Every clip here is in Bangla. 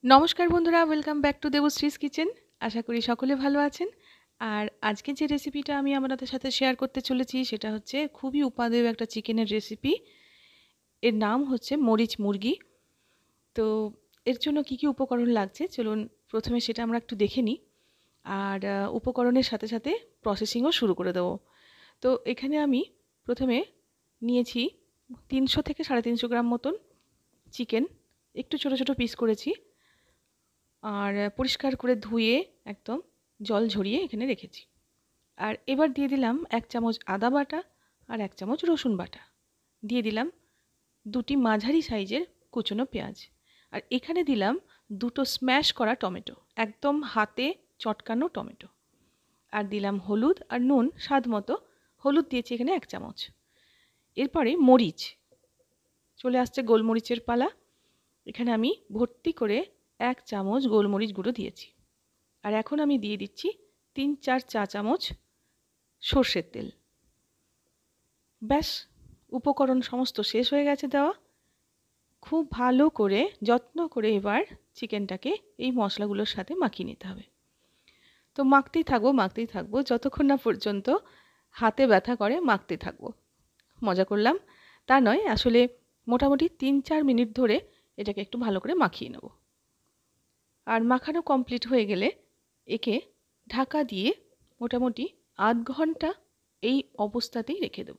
নমস্কার বন্ধুরা, ওয়েলকাম ব্যাক টু দেবশ্রীস কিচেন। আশা করি সকলে ভালো আছেন। আর আজকে যে রেসিপিটা আমি আপনাদের সাথে শেয়ার করতে চলেছি সেটা হচ্ছে খুবই উপাদেয় একটা চিকেনের রেসিপি। এর নাম হচ্ছে মরিচ মুরগি। তো এর জন্য কি কি উপকরণ লাগছে চলুন প্রথমে সেটা আমরা একটু দেখে নিই। আর উপকরণের সাথে সাথে প্রসেসিংও শুরু করে দেবো। তো এখানে আমি প্রথমে নিয়েছি 300 থেকে 350 গ্রাম মতন চিকেন। একটু ছোট ছোট পিস করেছি। আর পরিষ্কার করে ধুয়ে একদম জল ঝরিয়ে এখানে রেখেছি। আর এবার দিয়ে দিলাম 1 চামচ আদা বাটা আর 1 চামচ রসুন বাটা। দিয়ে দিলাম 2টি মাঝারি সাইজের কুচনো পেঁয়াজ। আর এখানে দিলাম 2টো স্ম্যাশ করা টমেটো, একদম হাতে চটকানো টমেটো। আর দিলাম হলুদ আর নুন স্বাদ মতো। হলুদ দিয়েছি এখানে 1 চামচ। এরপরে মরিচ, চলে আসছে গোলমরিচের পালা। এখানে আমি ভর্তি করে 1 চামচ গোলমরিচ গুঁড়ো দিয়েছি। আর এখন আমি দিয়ে দিচ্ছি 3-4 চা চামচ সর্ষের তেল। ব্যাস, উপকরণ সমস্ত শেষ হয়ে গেছে দেওয়া। খুব ভালো করে যত্ন করে এবার চিকেনটাকে এই মশলাগুলোর সাথে মাখিয়ে নিতে হবে। তো মাখতেই থাকবো যতক্ষণ না পর্যন্ত হাতে ব্যথা করে মাখতে থাকবো। মজা করলাম, তা নয়, আসলে মোটামুটি 3-4 মিনিট ধরে এটাকে একটু ভালো করে মাখিয়ে নেব। আর মাখানো কমপ্লিট হয়ে গেলে একে ঢাকা দিয়ে মোটামুটি আধ ঘন্টা এই অবস্থাতেই রেখে দেব।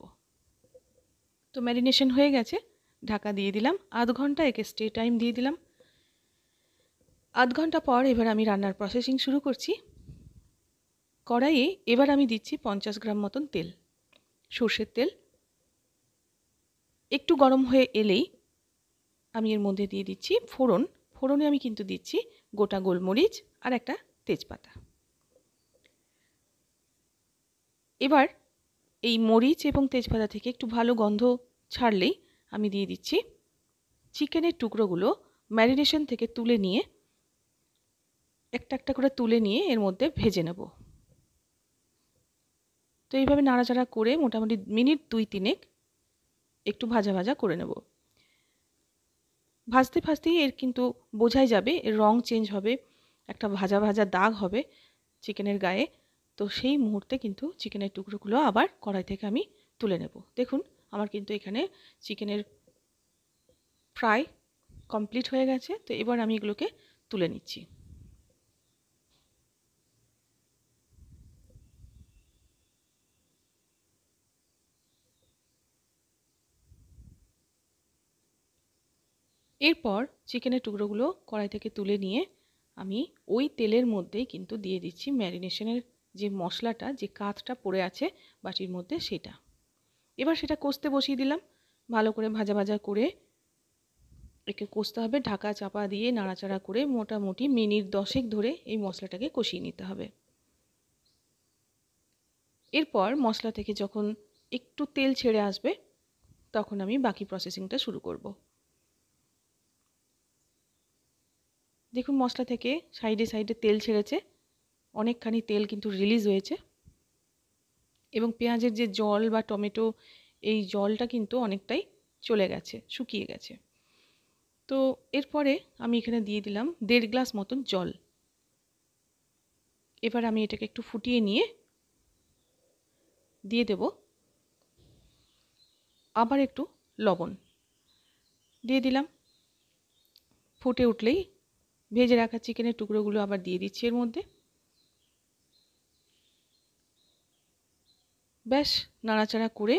তো ম্যারিনেশন হয়ে গেছে, ঢাকা দিয়ে দিলাম। আধ ঘন্টা একে স্টে টাইম দিয়ে দিলাম। আধ ঘন্টা পর এবার আমি রান্নার প্রসেসিং শুরু করছি। কড়াইয়ে এবার আমি দিচ্ছি 50 গ্রাম মতন তেল, সর্ষের তেল। একটু গরম হয়ে এলেই আমি এর মধ্যে দিয়ে দিচ্ছি ফোড়ন। ফোড়নে আমি কিন্তু দিচ্ছি গোটা গোলমরিচ আর একটা তেজপাতা। এবার এই মরিচ এবং তেজপাতা থেকে একটু ভালো গন্ধ ছাড়লেই আমি দিয়ে দিচ্ছি চিকেনের টুকরোগুলো ম্যারিনেশন থেকে তুলে নিয়ে একটা একটা করে তুলে নিয়ে এর মধ্যে ভেজে নেব। তো এইভাবে নাড়াচাড়া করে মোটামুটি মিনিট 2-3 একটু ভাজা ভাজা করে নেব। ভাজতে ভাজতেই এর কিন্তু বোঝাই যাবে, এর রং চেঞ্জ হবে, একটা ভাজা ভাজা দাগ হবে চিকেনের গায়ে। তো সেই মুহূর্তে কিন্তু চিকেনের টুকরোগুলো আবার কড়াই থেকে আমি তুলে নেব। দেখুন আমার কিন্তু এখানে চিকেনের ফ্রাই কমপ্লিট হয়ে গেছে। তো এবার আমি এগুলোকে তুলে নিচ্ছি। এরপর চিকেনের টুকরোগুলো কড়াই থেকে তুলে নিয়ে আমি ওই তেলের মধ্যেই কিন্তু দিয়ে দিচ্ছি ম্যারিনেশনের যে মশলাটা, যে কাঁচটা পড়ে আছে বাটির মধ্যে, সেটা। এবার সেটা কষতে বসিয়ে দিলাম। ভালো করে ভাজা ভাজা করে একে কষতে হবে, ঢাকা চাপা দিয়ে নাড়াচাড়া করে মোটামুটি মিনিট 10 ধরে এই মশলাটাকে কষিয়ে নিতে হবে। এরপর মশলা থেকে যখন একটু তেল ছেড়ে আসবে তখন আমি বাকি প্রসেসিংটা শুরু করব। দেখুন মশলা থেকে সাইডে সাইডে তেল ছেড়েছে, অনেকখানি তেল কিন্তু রিলিজ হয়েছে। এবং পেঁয়াজের যে জল বা টমেটো, এই জলটা কিন্তু অনেকটাই চলে গেছে, শুকিয়ে গেছে। তো এরপরে আমি এখানে দিয়ে দিলাম 1.5 গ্লাস মতন জল। এবার আমি এটাকে একটু ফুটিয়ে নিয়ে দিয়ে দেব আবার একটু লবণ। দিয়ে দিলাম। ফুটে উঠলেই ভেজে রাখা চিকেনের টুকরোগুলো আবার দিয়ে দিচ্ছি এর মধ্যে। ব্যাস, নাড়াচাড়া করে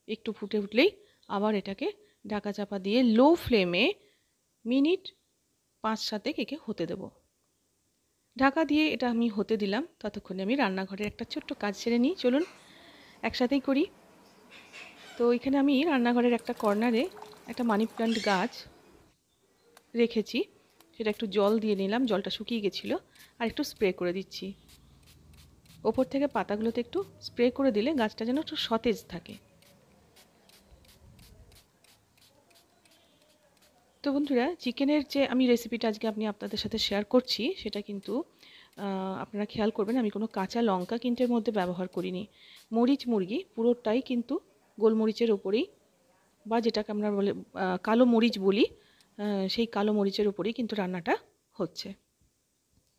একটু ফুটে উঠলেই আবার এটাকে ঢাকা চাপা দিয়ে লো ফ্লেমে মিনিট 5-7 একে হতে দেব। ঢাকা দিয়ে এটা আমি হতে দিলাম। ততক্ষণে আমি রান্নাঘরের একটা ছোট্ট কাজ সেরে নিই, চলুন একসাথেই করি। তো এখানে আমি রান্নাঘরের একটা কর্নারে একটা মানি প্ল্যান্ট গাছ রেখেছি, সেটা একটু জল দিয়ে নিলাম, জলটা শুকিয়ে গেছিলো। আর একটু স্প্রে করে দিচ্ছি ওপর থেকে, পাতাগুলোতে একটু স্প্রে করে দিলে গাছটা যেন একটু সতেজ থাকে। তো বন্ধুরা, চিকেনের যে আমি রেসিপিটা আজকে আপনাদের সাথে শেয়ার করছি সেটা কিন্তু আপনারা খেয়াল করবেন আমি কোনো কাঁচা লঙ্কা কিন্তু এর মধ্যে ব্যবহার করিনি। মরিচ মুরগি পুরোটাই কিন্তু গোলমরিচের ওপরেই, বা যেটাকে আমরা বলে কালো মরিচ বলি, সেই কালো মরিচের উপরেই কিন্তু রান্নাটা হচ্ছে।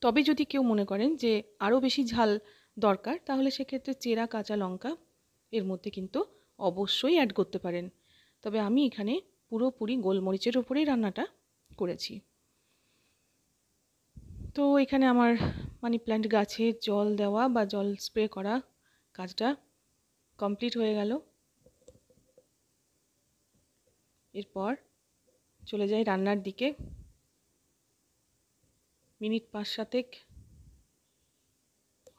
তবে যদি কেউ মনে করেন যে আরও বেশি ঝাল দরকার, তাহলে সেক্ষেত্রে চেরা কাঁচা লঙ্কা এর মধ্যে কিন্তু অবশ্যই অ্যাড করতে পারেন। তবে আমি এখানে পুরোপুরি গোলমরিচের উপরেই রান্নাটা করেছি। তো এখানে আমার মানি প্ল্যান্ট গাছে জল দেওয়া বা জল স্প্রে করা কাজটা কমপ্লিট হয়ে গেল। এরপর চলে যাই রান্নার দিকে। মিনিট 5-7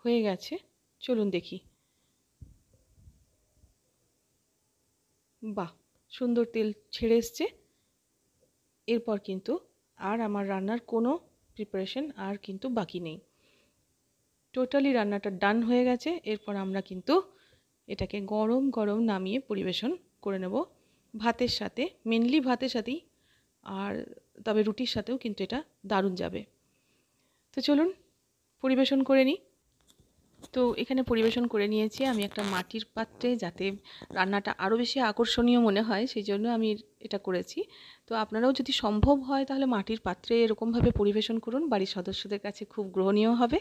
হয়ে গেছে, চলুন দেখি। বাহ, সুন্দর তেল ছেড়ে এসছে। এরপর কিন্তু আর আমার রান্নার কোনো প্রিপারেশন আর কিন্তু বাকি নেই, টোটালি রান্নাটা ডান হয়ে গেছে। এরপর আমরা কিন্তু এটাকে গরম গরম নামিয়ে পরিবেশন করে নেব ভাতের সাথে, মেনলি ভাতের সাথেই, আর তবে রুটির সাথেও কিন্তু এটা দারুণ যাবে। তো চলুন পরিবেশন করে নিই। তো এখানে পরিবেশন করে নিয়েছি আমি একটা মাটির পাত্রে, যাতে রান্নাটা আরও বেশি আকর্ষণীয় মনে হয়, সেই জন্য আমি এটা করেছি। তো আপনারাও যদি সম্ভব হয় তাহলে মাটির পাত্রে এরকমভাবে পরিবেশন করুন, বাড়ির সদস্যদের কাছে খুব গ্রহণীয় হবে।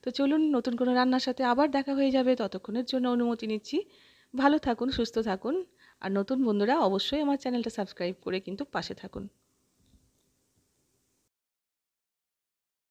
তো চলুন, নতুন কোনো রান্নার সাথে আবার দেখা হয়ে যাবে, ততক্ষণের জন্য অনুমতি নিচ্ছি। ভালো থাকুন, সুস্থ থাকুন, আর নতুন বন্ধুরা অবশ্যই আমার চ্যানেলটা সাবস্ক্রাইব করে কিন্তু পাশে থাকুন।